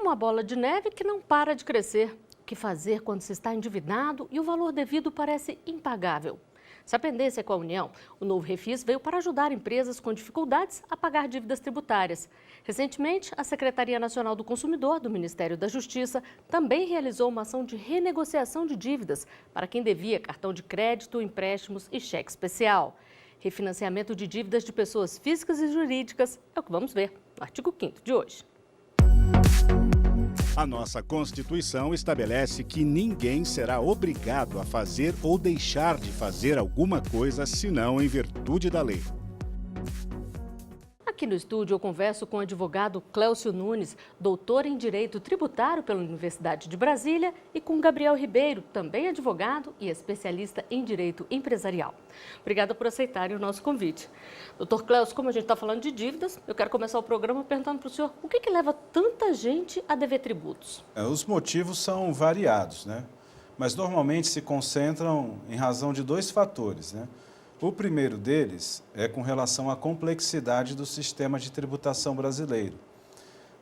uma bola de neve que não para de crescer. O que fazer quando se está endividado e o valor devido parece impagável? Se a pendência é com a União, o novo Refis veio para ajudar empresas com dificuldades a pagar dívidas tributárias. Recentemente, a Secretaria Nacional do Consumidor do Ministério da Justiça também realizou uma ação de renegociação de dívidas para quem devia cartão de crédito, empréstimos e cheque especial. Refinanciamento de dívidas de pessoas físicas e jurídicas é o que vamos ver no artigo 5º de hoje. A nossa Constituição estabelece que ninguém será obrigado a fazer ou deixar de fazer alguma coisa senão em virtude da lei. Aqui no estúdio eu converso com o advogado Cléucio Nunes, doutor em Direito Tributário pela Universidade de Brasília, e com Gabriel Ribeiro, também advogado e especialista em Direito Empresarial. Obrigada por aceitarem o nosso convite. Doutor Cléucio, como a gente está falando de dívidas, eu quero começar o programa perguntando para o senhor o que leva tanta gente a dever tributos? Os motivos são variados, né? Mas normalmente se concentram em razão de dois fatores, né? O primeiro deles é com relação à complexidade do sistema de tributação brasileiro.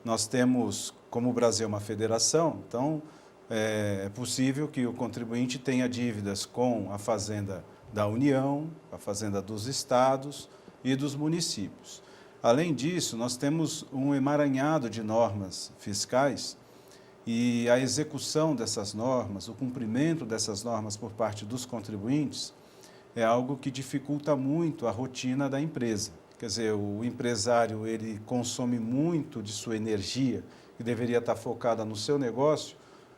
Nós temos, como o Brasil é uma federação, então é possível que o contribuinte tenha dívidas com a Fazenda da União, a Fazenda dos Estados e dos municípios. Além disso, nós temos um emaranhado de normas fiscais e a execução dessas normas, o cumprimento dessas normas por parte dos contribuintes é algo que dificulta muito a rotina da empresa. Quer dizer, o empresário ele consome muito de sua energia, que deveria estar focada no seu negócio,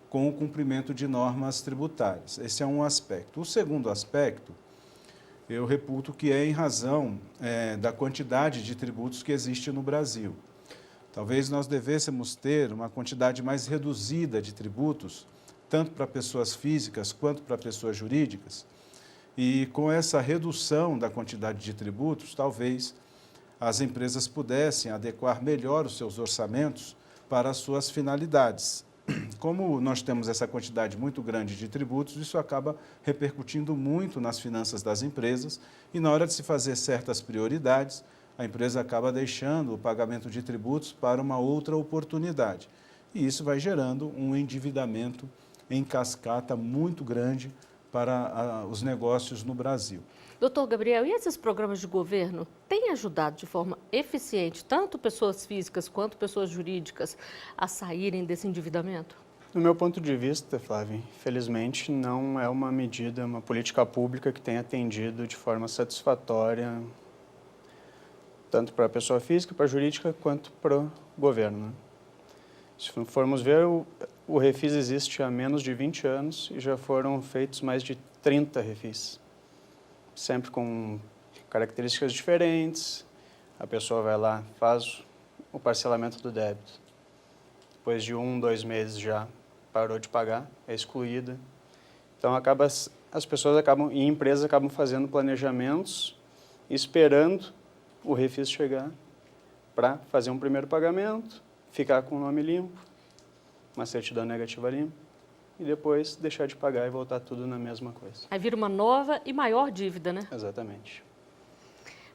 com o cumprimento de normas tributárias. Esse é um aspecto. O segundo aspecto, eu reputo que é em razão da quantidade de tributos que existe no Brasil. Talvez nós devêssemos ter uma quantidade mais reduzida de tributos, tanto para pessoas físicas quanto para pessoas jurídicas, e com essa redução da quantidade de tributos, talvez as empresas pudessem adequar melhor os seus orçamentos para as suas finalidades. Como nós temos essa quantidade muito grande de tributos, isso acaba repercutindo muito nas finanças das empresas e na hora de se fazer certas prioridades, a empresa acaba deixando o pagamento de tributos para uma outra oportunidade. E isso vai gerando um endividamento em cascata muito grande para os negócios no Brasil. Doutor Gabriel, e esses programas de governo têm ajudado de forma eficiente tanto pessoas físicas quanto pessoas jurídicas a saírem desse endividamento? Do meu ponto de vista, Flávia, infelizmente não é uma medida, uma política pública que tenha atendido de forma satisfatória tanto para a pessoa física, para a jurídica, quanto para o governo, né? Se formos ver, o Refis existe há menos de 20 anos e já foram feitos mais de 30 refis, sempre com características diferentes. A pessoa vai lá, faz o parcelamento do débito. Depois de 1, 2 meses já parou de pagar, é excluída. Então, as pessoas acabam, e empresas acabam fazendo planejamentos, esperando o Refis chegar para fazer um primeiro pagamento, ficar com o nome limpo, uma certidão negativa limpa, e depois deixar de pagar e voltar tudo na mesma coisa. Aí vira uma nova e maior dívida, né? Exatamente.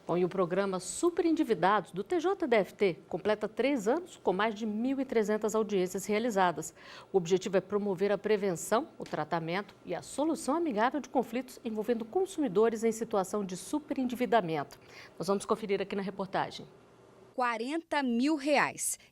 Bom, e o programa Super Endividados do TJDFT completa 3 anos com mais de 1.300 audiências realizadas. O objetivo é promover a prevenção, o tratamento e a solução amigável de conflitos envolvendo consumidores em situação de superendividamento. Nós vamos conferir aqui na reportagem. R$40 mil.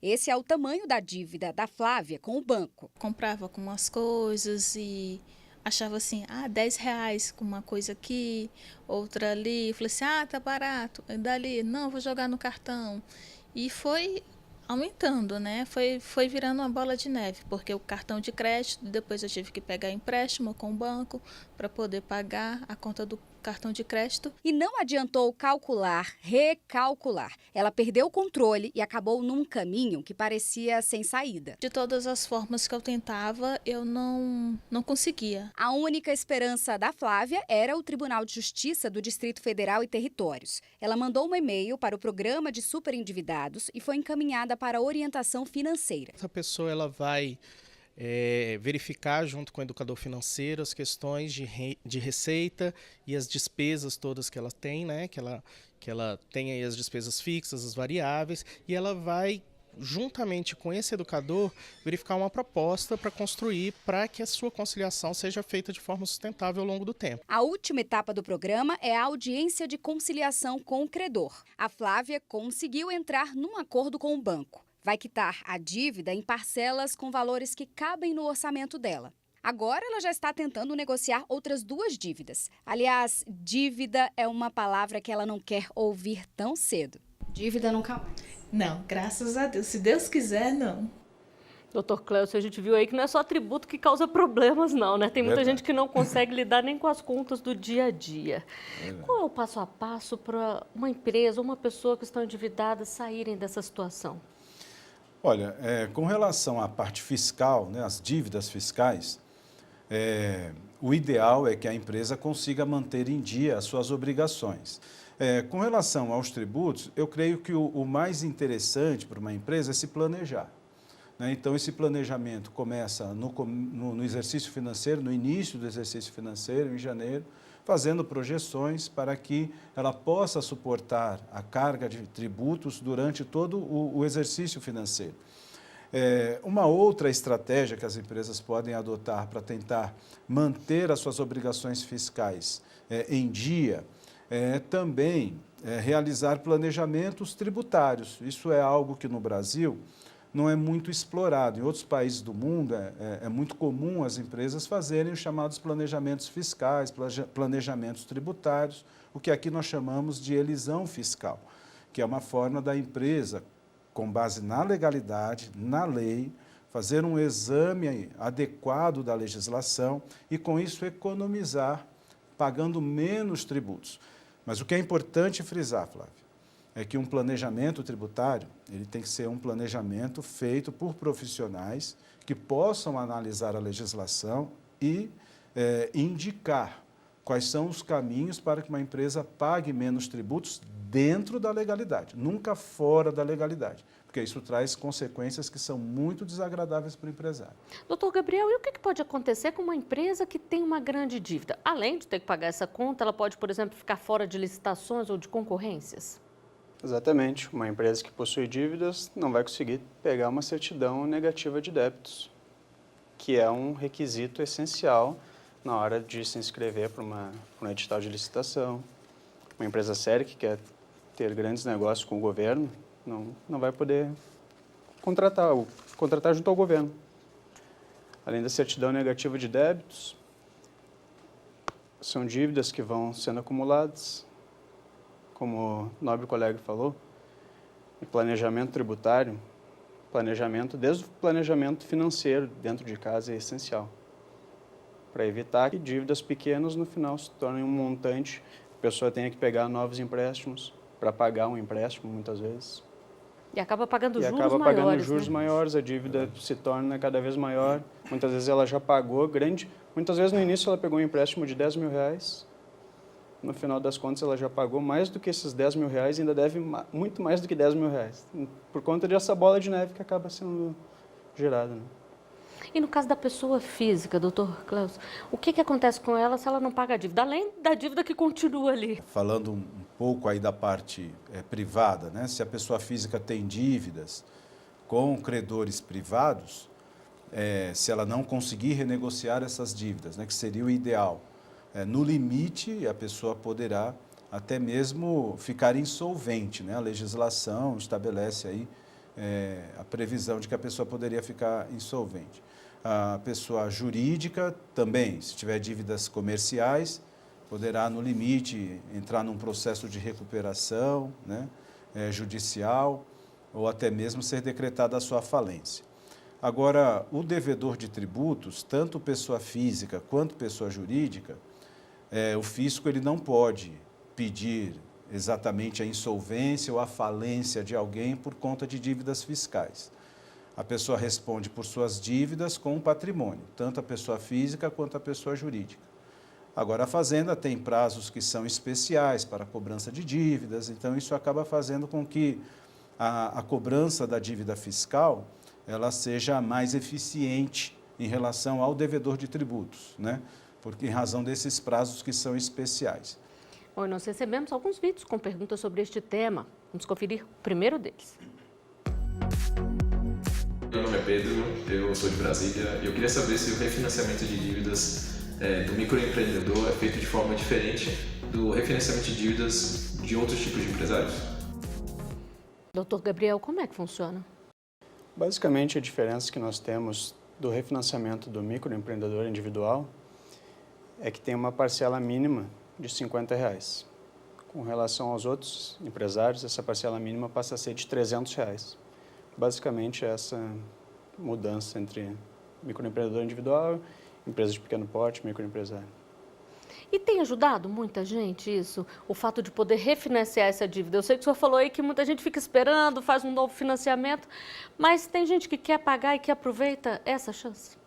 Esse é o tamanho da dívida da Flávia com o banco. Comprava com umas coisas e achava assim, R$10 com uma coisa aqui, outra ali. Falei assim, tá barato. E dali, não, vou jogar no cartão. E foi aumentando, né? Foi virando uma bola de neve, porque o cartão de crédito, depois eu tive que pegar empréstimo com o banco para poder pagar a conta do cartão de crédito. E não adiantou calcular, recalcular. Ela perdeu o controle e acabou num caminho que parecia sem saída. De todas as formas que eu tentava, eu não conseguia. A única esperança da Flávia era o Tribunal de Justiça do Distrito Federal e Territórios. Ela mandou um e-mail para o programa de superendividados e foi encaminhada para a orientação financeira. Essa pessoa ela vai verificar junto com o educador financeiro as questões de receita e as despesas todas que ela tem, né? Que ela tem aí as despesas fixas, as variáveis, e ela vai juntamente com esse educador, verificar uma proposta para construir para que a sua conciliação seja feita de forma sustentável ao longo do tempo. A última etapa do programa é a audiência de conciliação com o credor. A Flávia conseguiu entrar num acordo com o banco. Vai quitar a dívida em parcelas com valores que cabem no orçamento dela. Agora ela já está tentando negociar outras 2 dívidas. Aliás, dívida é uma palavra que ela não quer ouvir tão cedo. Dívida nunca mais. Não, graças a Deus. Se Deus quiser, não. Doutor Cléucio, a gente viu aí que não é só tributo que causa problemas, não, né? Tem muita Verdade. gente que não consegue lidar nem com as contas do dia a dia. Qual é o passo a passo para uma empresa ou uma pessoa que estão endividadas saírem dessa situação? Olha, com relação à parte fiscal, né, as dívidas fiscais, o ideal é que a empresa consiga manter em dia as suas obrigações. Com relação aos tributos, eu creio que o mais interessante para uma empresa é se planejar. Né? Então, esse planejamento começa no exercício financeiro, no início do exercício financeiro, em janeiro, fazendo projeções para que ela possa suportar a carga de tributos durante todo o exercício financeiro. Uma outra estratégia que as empresas podem adotar para tentar manter as suas obrigações fiscais em dia é também realizar planejamentos tributários. Isso é algo que no Brasil não é muito explorado. Em outros países do mundo é muito comum as empresas fazerem os chamados planejamentos fiscais, planejamentos tributários, o que aqui nós chamamos de elisão fiscal, que é uma forma da empresa, com base na legalidade, na lei, fazer um exame adequado da legislação e, com isso, economizar, pagando menos tributos. Mas o que é importante frisar, Flávio, é que um planejamento tributário ele tem que ser um planejamento feito por profissionais que possam analisar a legislação e indicar quais são os caminhos para que uma empresa pague menos tributos dentro da legalidade, nunca fora da legalidade, porque isso traz consequências que são muito desagradáveis para o empresário. Doutor Gabriel, e o que pode acontecer com uma empresa que tem uma grande dívida? Além de ter que pagar essa conta, ela pode, por exemplo, ficar fora de licitações ou de concorrências? Exatamente. Uma empresa que possui dívidas não vai conseguir pegar uma certidão negativa de débitos, que é um requisito essencial na hora de se inscrever para um edital de licitação. Uma empresa séria que quer ter grandes negócios com o governo não vai poder contratar junto ao governo. Além da certidão negativa de débitos, são dívidas que vão sendo acumuladas, como o nobre colega falou, o planejamento tributário, desde o planejamento financeiro dentro de casa é essencial, para evitar que dívidas pequenas no final se tornem um montante, a pessoa tenha que pegar novos empréstimos para pagar um empréstimo muitas vezes. E acaba pagando juros acaba maiores, pagando juros né? maiores, a dívida se torna cada vez maior. Muitas vezes ela já pagou grande, muitas vezes no início ela pegou um empréstimo de R$10 mil, no final das contas ela já pagou mais do que esses R$10 mil e ainda deve muito mais do que R$10 mil, por conta dessa bola de neve que acaba sendo gerada. Né? E no caso da pessoa física, doutor Cléucio, o que acontece com ela se ela não paga a dívida? Além da dívida que continua ali. Falando um pouco aí da parte privada, né? Se a pessoa física tem dívidas com credores privados, se ela não conseguir renegociar essas dívidas, né, que seria o ideal, no limite a pessoa poderá até mesmo ficar insolvente, né? A legislação estabelece aí a previsão de que a pessoa poderia ficar insolvente. A pessoa jurídica também, se tiver dívidas comerciais, poderá, no limite, entrar num processo de recuperação, né, judicial, ou até mesmo ser decretada a sua falência. Agora, o devedor de tributos, tanto pessoa física quanto pessoa jurídica, o fisco ele não pode pedir exatamente a insolvência ou a falência de alguém por conta de dívidas fiscais. A pessoa responde por suas dívidas com o patrimônio, tanto a pessoa física quanto a pessoa jurídica. Agora, a Fazenda tem prazos que são especiais para a cobrança de dívidas, então isso acaba fazendo com que a cobrança da dívida fiscal ela seja mais eficiente em relação ao devedor de tributos, né? Porque em razão desses prazos que são especiais. Bom, nós recebemos alguns vídeos com perguntas sobre este tema. Vamos conferir o primeiro deles. Pedro, eu sou de Brasília e eu queria saber se o refinanciamento de dívidas do microempreendedor é feito de forma diferente do refinanciamento de dívidas de outros tipos de empresários. Doutor Gabriel, como é que funciona? Basicamente, a diferença que nós temos do refinanciamento do microempreendedor individual é que tem uma parcela mínima de R$50. Com relação aos outros empresários, essa parcela mínima passa a ser de R$300. Basicamente, essa mudança entre microempreendedor individual, empresa de pequeno porte, microempresário. E tem ajudado muita gente isso, o fato de poder refinanciar essa dívida? Eu sei que o senhor falou aí que muita gente fica esperando, faz um novo financiamento, mas tem gente que quer pagar e que aproveita essa chance?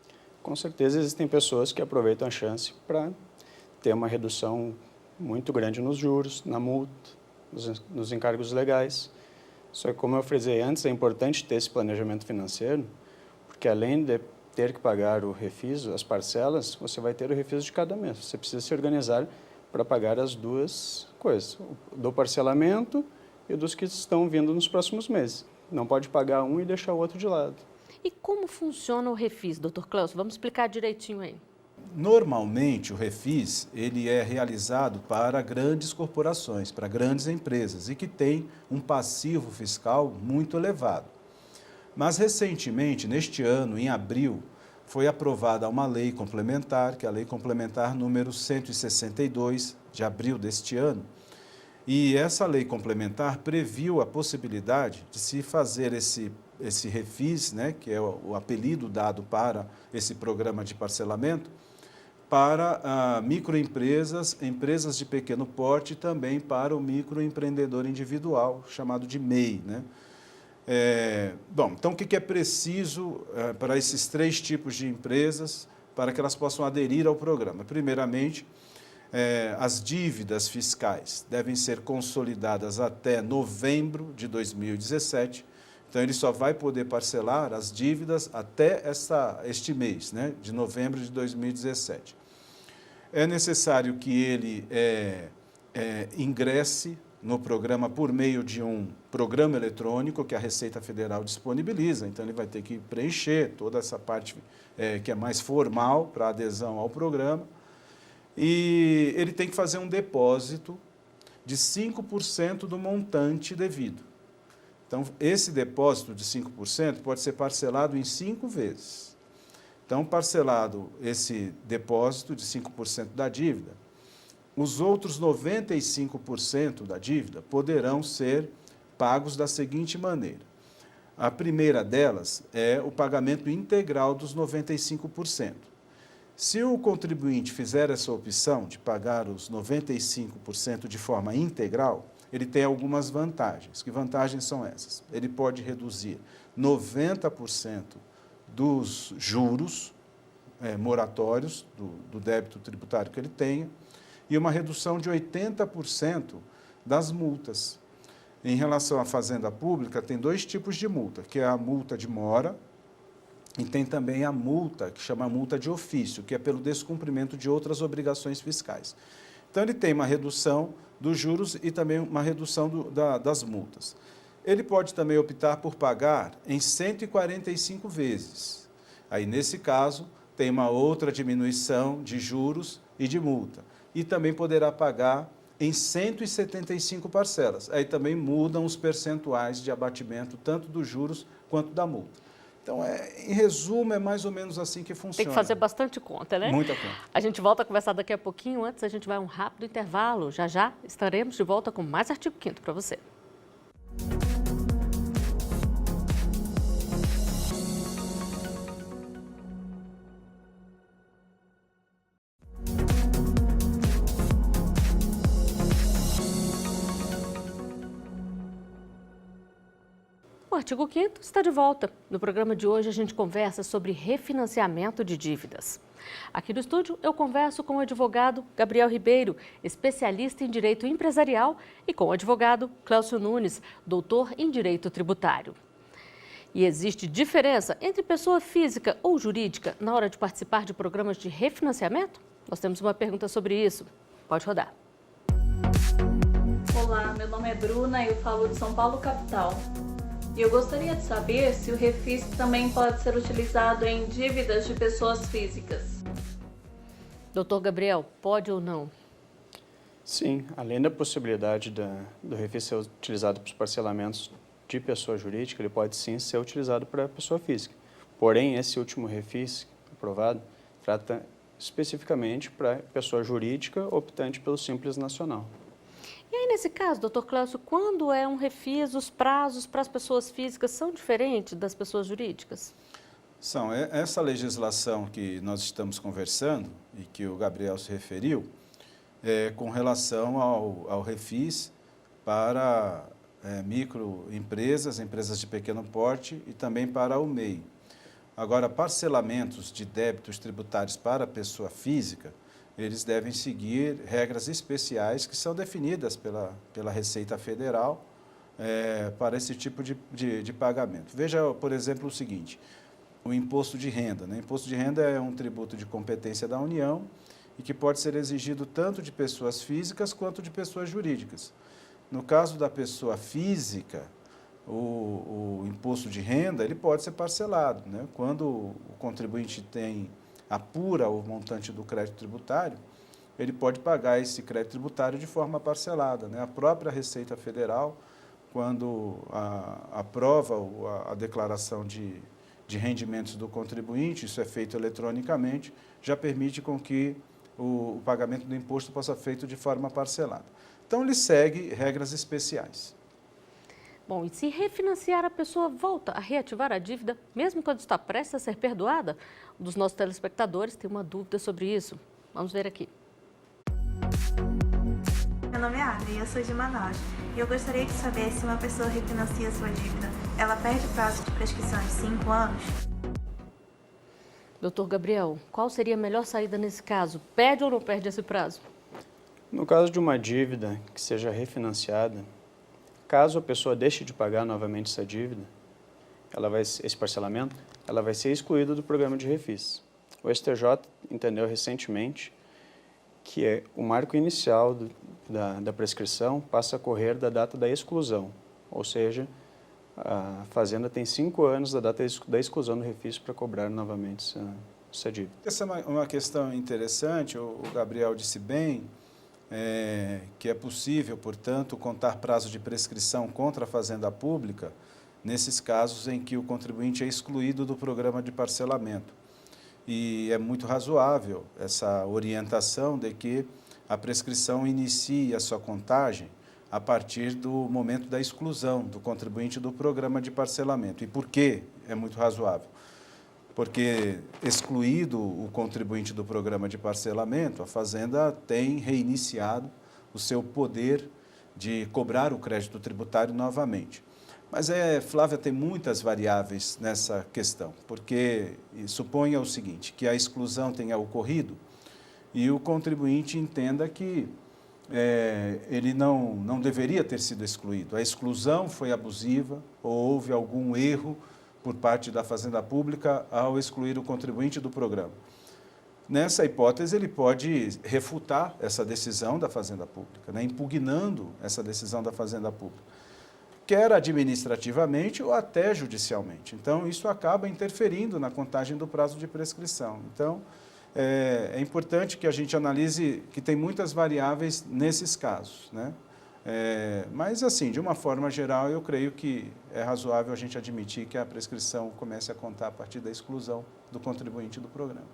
Com certeza existem pessoas que aproveitam a chance para ter uma redução muito grande nos juros, na multa, nos encargos legais. Só que, como eu frisei antes, é importante ter esse planejamento financeiro, porque além de ter que pagar o refis, as parcelas, você vai ter o refis de cada mês. Você precisa se organizar para pagar as duas coisas, do parcelamento e dos que estão vindo nos próximos meses. Não pode pagar um e deixar o outro de lado. E como funciona o refis, doutor Cláudio? Vamos explicar direitinho aí. Normalmente, o refis ele é realizado para grandes corporações, para grandes empresas e que tem um passivo fiscal muito elevado. Mas, recentemente, neste ano, em abril, foi aprovada uma lei complementar, que é a Lei Complementar número 162, de abril deste ano. E essa lei complementar previu a possibilidade de se fazer esse refis, né, que é o apelido dado para esse programa de parcelamento, para microempresas, empresas de pequeno porte e também para o microempreendedor individual, chamado de MEI, né? Então, o que é preciso para esses três tipos de empresas para que elas possam aderir ao programa? Primeiramente, as dívidas fiscais devem ser consolidadas até novembro de 2017. Então, ele só vai poder parcelar as dívidas até este mês, né, de novembro de 2017. É necessário que ele ingresse no programa por meio de um programa eletrônico que a Receita Federal disponibiliza. Então, ele vai ter que preencher toda essa parte que é mais formal para adesão ao programa. E ele tem que fazer um depósito de 5% do montante devido. Então, esse depósito de 5% pode ser parcelado em 5 vezes. Então, parcelado esse depósito de 5% da dívida, os outros 95% da dívida poderão ser pagos da seguinte maneira. A primeira delas é o pagamento integral dos 95%. Se o contribuinte fizer essa opção de pagar os 95% de forma integral, ele tem algumas vantagens. Que vantagens são essas? Ele pode reduzir 90% dos juros moratórios do débito tributário que ele tenha e uma redução de 80% das multas. Em relação à fazenda pública, tem 2 tipos de multa, que é a multa de mora e tem também a multa, que chama multa de ofício, que é pelo descumprimento de outras obrigações fiscais. Então, ele tem uma redução dos juros e também uma redução das multas. Ele pode também optar por pagar em 145 vezes. Aí, nesse caso, tem uma outra diminuição de juros e de multa. E também poderá pagar em 175 parcelas. Aí também mudam os percentuais de abatimento, tanto dos juros quanto da multa. Então, em resumo, é mais ou menos assim que funciona. Tem que fazer bastante conta, né? Muita conta. A gente volta a conversar daqui a pouquinho. Antes, a gente vai a um rápido intervalo. Já já estaremos de volta com mais Artigo 5º para você. O Artigo 5º está de volta. No programa de hoje, a gente conversa sobre refinanciamento de dívidas. Aqui no estúdio, eu converso com o advogado Gabriel Ribeiro, especialista em direito empresarial, e com o advogado Cláudio Nunes, doutor em direito tributário. E existe diferença entre pessoa física ou jurídica na hora de participar de programas de refinanciamento? Nós temos uma pergunta sobre isso. Pode rodar. Olá, meu nome é Bruna e eu falo de São Paulo, capital. E eu gostaria de saber se o refis também pode ser utilizado em dívidas de pessoas físicas. Doutor Gabriel, pode ou não? Sim, além da possibilidade do refis ser utilizado para os parcelamentos de pessoa jurídica, ele pode sim ser utilizado para pessoa física. Porém, esse último refis aprovado trata especificamente para pessoa jurídica optante pelo Simples Nacional. E aí, nesse caso, doutor Cláudio, quando é um refis, os prazos para as pessoas físicas são diferentes das pessoas jurídicas? São. Essa legislação que nós estamos conversando e que o Gabriel se referiu, com relação ao refis para microempresas, empresas de pequeno porte e também para o MEI. Agora, parcelamentos de débitos tributários para a pessoa física, eles devem seguir regras especiais que são definidas pela Receita Federal para esse tipo de pagamento. Veja, por exemplo, o seguinte, o imposto de renda. Né? O imposto de renda é um tributo de competência da União e que pode ser exigido tanto de pessoas físicas quanto de pessoas jurídicas. No caso da pessoa física, o imposto de renda ele pode ser parcelado. Né? Quando o contribuinte apura o montante do crédito tributário, ele pode pagar esse crédito tributário de forma parcelada. Né? A própria Receita Federal, quando aprova a declaração de rendimentos do contribuinte, isso é feito eletronicamente, já permite com que o pagamento do imposto possa ser feito de forma parcelada. Então, ele segue regras especiais. Bom, e se refinanciar, a pessoa volta a reativar a dívida, mesmo quando está prestes a ser perdoada? Um dos nossos telespectadores tem uma dúvida sobre isso. Vamos ver aqui. Meu nome é Ana e eu sou de Manaus. E eu gostaria de saber se uma pessoa refinancia sua dívida, ela perde o prazo de prescrição de 5 anos? Doutor Gabriel, qual seria a melhor saída nesse caso? Perde ou não perde esse prazo? No caso de uma dívida que seja refinanciada, caso a pessoa deixe de pagar novamente essa dívida, esse parcelamento, ela vai ser excluída do programa de refis. O STJ entendeu recentemente que o marco inicial da prescrição passa a correr da data da exclusão, ou seja, a Fazenda tem 5 anos da data da exclusão do refis para cobrar novamente essa dívida. Essa é uma questão interessante, o Gabriel disse bem, que é possível, portanto, contar prazo de prescrição contra a Fazenda Pública nesses casos em que o contribuinte é excluído do programa de parcelamento. E é muito razoável essa orientação de que a prescrição inicie a sua contagem a partir do momento da exclusão do contribuinte do programa de parcelamento. E por que é muito razoável? Porque, excluído o contribuinte do programa de parcelamento, a Fazenda tem reiniciado o seu poder de cobrar o crédito tributário novamente. Mas, Flávia, tem muitas variáveis nessa questão, porque suponha o seguinte, que a exclusão tenha ocorrido e o contribuinte entenda que ele não deveria ter sido excluído. A exclusão foi abusiva ou houve algum erro por parte da Fazenda Pública ao excluir o contribuinte do programa. Nessa hipótese, ele pode refutar essa decisão da Fazenda Pública, né, impugnando essa decisão da Fazenda Pública, quer administrativamente ou até judicialmente. Então, isso acaba interferindo na contagem do prazo de prescrição. Então, é importante que a gente analise que tem muitas variáveis nesses casos, né? Mas, assim, de uma forma geral, eu creio que é razoável a gente admitir que a prescrição comece a contar a partir da exclusão do contribuinte do programa.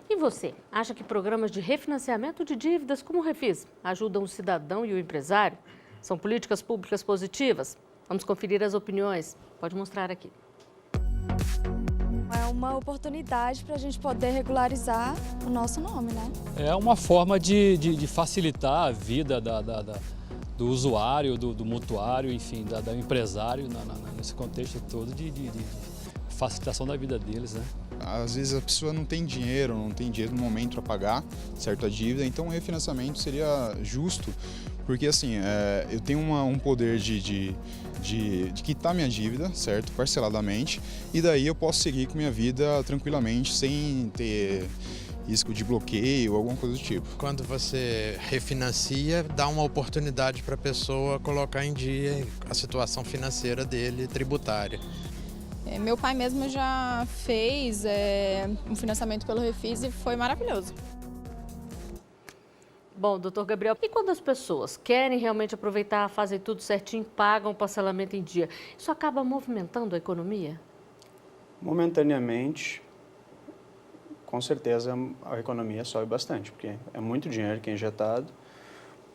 E você, acha que programas de refinanciamento de dívidas como o Refis ajudam o cidadão e o empresário? São políticas públicas positivas? Vamos conferir as opiniões. Pode mostrar aqui. É uma oportunidade para a gente poder regularizar o nosso nome, né? É uma forma de facilitar a vida do usuário, do mutuário, enfim, do empresário, nesse contexto todo de facilitação da vida deles, né? Às vezes a pessoa não tem dinheiro no momento para pagar certa dívida, então o refinanciamento seria justo, porque assim, eu tenho um poder de quitar minha dívida, certo? Parceladamente, e daí eu posso seguir com minha vida tranquilamente, sem ter risco de bloqueio, alguma coisa do tipo. Quando você refinancia, dá uma oportunidade para a pessoa colocar em dia a situação financeira dele, tributária. Meu pai mesmo já fez um financiamento pelo Refis e foi maravilhoso. Bom, doutor Gabriel, e quando as pessoas querem realmente aproveitar, fazem tudo certinho, pagam o parcelamento em dia, isso acaba movimentando a economia? Momentaneamente, com certeza a economia sobe bastante, porque é muito dinheiro que é injetado,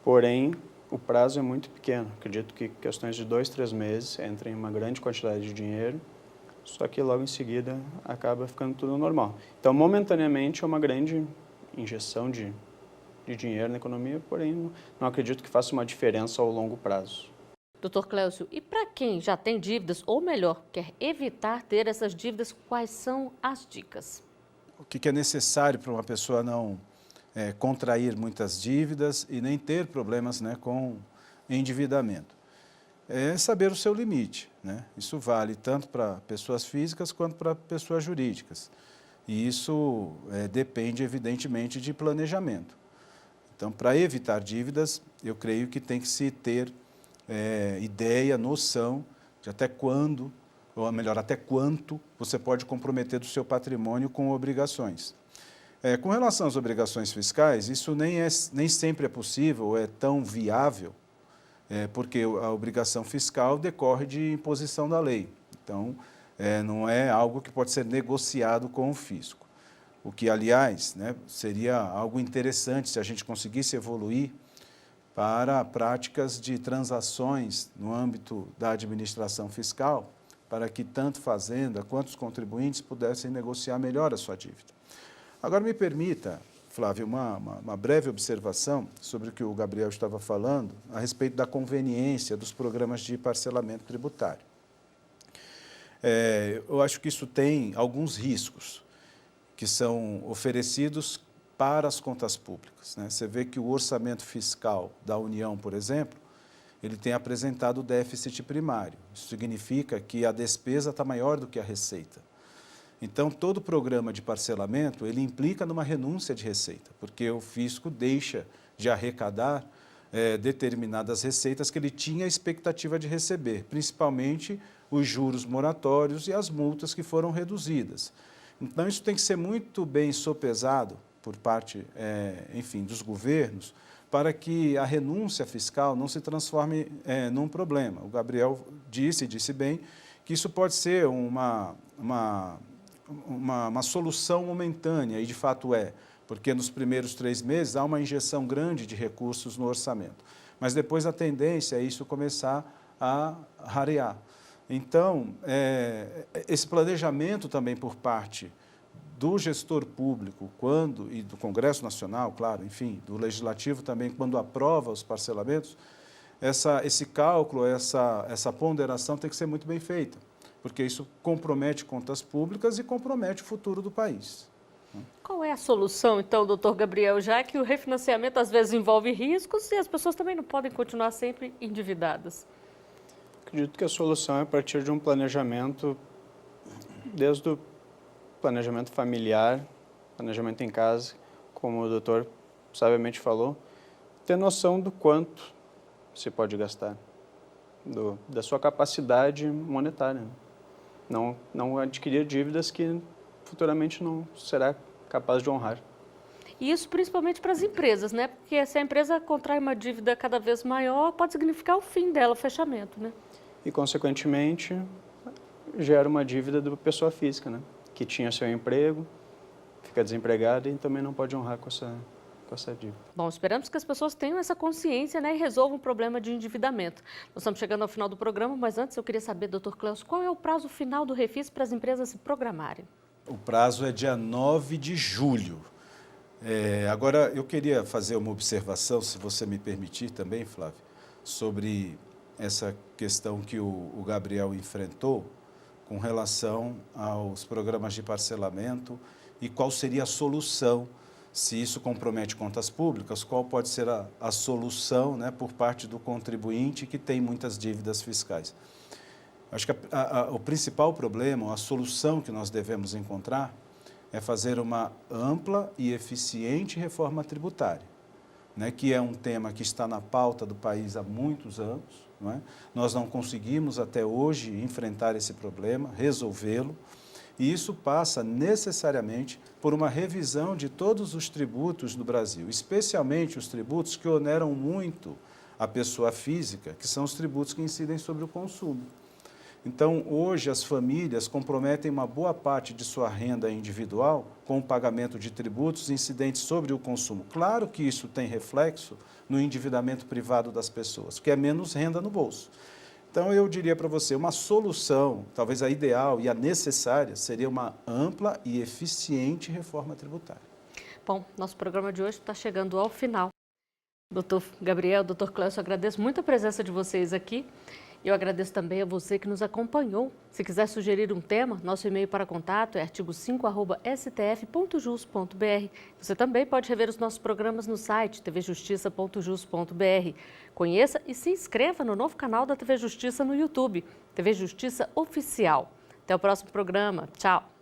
porém o prazo é muito pequeno. Acredito que questões de 2, 3 meses entrem uma grande quantidade de dinheiro, só que logo em seguida acaba ficando tudo normal. Então, momentaneamente, é uma grande injeção de dinheiro na economia, porém não acredito que faça uma diferença ao longo prazo. Doutor Cléucio, e para quem já tem dívidas, ou melhor, quer evitar ter essas dívidas, quais são as dicas? O que é necessário para uma pessoa não contrair muitas dívidas e nem ter problemas, né, com endividamento? É saber o seu limite, né? Isso vale tanto para pessoas físicas quanto para pessoas jurídicas. E isso depende, evidentemente, de planejamento. Então, para evitar dívidas, eu creio que tem que se ter ideia, noção de até quando, ou melhor, até quanto você pode comprometer do seu patrimônio com obrigações. Com relação às obrigações fiscais, isso nem sempre é possível ou é tão viável, porque a obrigação fiscal decorre de imposição da lei. Então, não é algo que pode ser negociado com o fisco. O que, aliás, né, seria algo interessante se a gente conseguisse evoluir para práticas de transações no âmbito da administração fiscal, para que tanto fazenda quanto os contribuintes pudessem negociar melhor a sua dívida. Agora, me permita, Flávio, uma breve observação sobre o que o Gabriel estava falando a respeito da conveniência dos programas de parcelamento tributário. Eu acho que isso tem alguns riscos que são oferecidos para as contas públicas, né? Você vê que o orçamento fiscal da União, por exemplo, ele tem apresentado déficit primário. Isso significa que a despesa está maior do que a receita. Então, todo programa de parcelamento, ele implica numa renúncia de receita, porque o fisco deixa de arrecadar determinadas receitas que ele tinha expectativa de receber, principalmente os juros moratórios e as multas que foram reduzidas. Então, isso tem que ser muito bem sopesado por parte, enfim, dos governos, para que a renúncia fiscal não se transforme num problema. O Gabriel disse bem, que isso pode ser uma solução momentânea, e de fato porque nos primeiros 3 meses há uma injeção grande de recursos no orçamento. Mas depois a tendência é isso começar a rarear. Então, esse planejamento também por parte do gestor público, e do Congresso Nacional, claro, enfim, do Legislativo também, quando aprova os parcelamentos, esse cálculo, essa ponderação tem que ser muito bem feita, porque isso compromete contas públicas e compromete o futuro do país. Qual é a solução, então, doutor Gabriel, já que o refinanciamento às vezes envolve riscos e as pessoas também não podem continuar sempre endividadas? Acredito que a solução é a partir de um planejamento, desde o planejamento familiar, planejamento em casa, como o doutor sabiamente falou, ter noção do quanto se pode gastar, da sua capacidade monetária. Não adquirir dívidas que futuramente não será capaz de honrar. E isso principalmente para as empresas, né? Porque se a empresa contrai uma dívida cada vez maior, pode significar o fim dela, o fechamento, né? E, consequentemente, gera uma dívida da pessoa física, né? Que tinha seu emprego, fica desempregada e também não pode honrar com essa dívida. Bom, esperamos que as pessoas tenham essa consciência, né, e resolvam o problema de endividamento. Nós estamos chegando ao final do programa, mas antes eu queria saber, doutor Cléucio, qual é o prazo final do Refis para as empresas se programarem? O prazo é dia 9 de julho. Agora, eu queria fazer uma observação, se você me permitir também, Flávio, sobre essa questão que o Gabriel enfrentou com relação aos programas de parcelamento e qual seria a solução, se isso compromete contas públicas, qual pode ser a solução, né, por parte do contribuinte que tem muitas dívidas fiscais. Acho que o principal problema, a solução que nós devemos encontrar é fazer uma ampla e eficiente reforma tributária, né, que é um tema que está na pauta do país há muitos anos. Não é? Nós não conseguimos até hoje enfrentar esse problema, resolvê-lo, e isso passa necessariamente por uma revisão de todos os tributos no Brasil, especialmente os tributos que oneram muito a pessoa física, que são os tributos que incidem sobre o consumo. Então, hoje, as famílias comprometem uma boa parte de sua renda individual com o pagamento de tributos incidentes sobre o consumo. Claro que isso tem reflexo no endividamento privado das pessoas, que é menos renda no bolso. Então, eu diria para você, uma solução, talvez a ideal e a necessária, seria uma ampla e eficiente reforma tributária. Bom, nosso programa de hoje está chegando ao final. Doutor Gabriel, doutor Clécio, eu agradeço muito a presença de vocês aqui. Eu agradeço também a você que nos acompanhou. Se quiser sugerir um tema, nosso e-mail para contato é artigo5@stf.jus.br. Você também pode rever os nossos programas no site tvjustiça.jus.br. Conheça e se inscreva no novo canal da TV Justiça no YouTube, TV Justiça Oficial. Até o próximo programa. Tchau!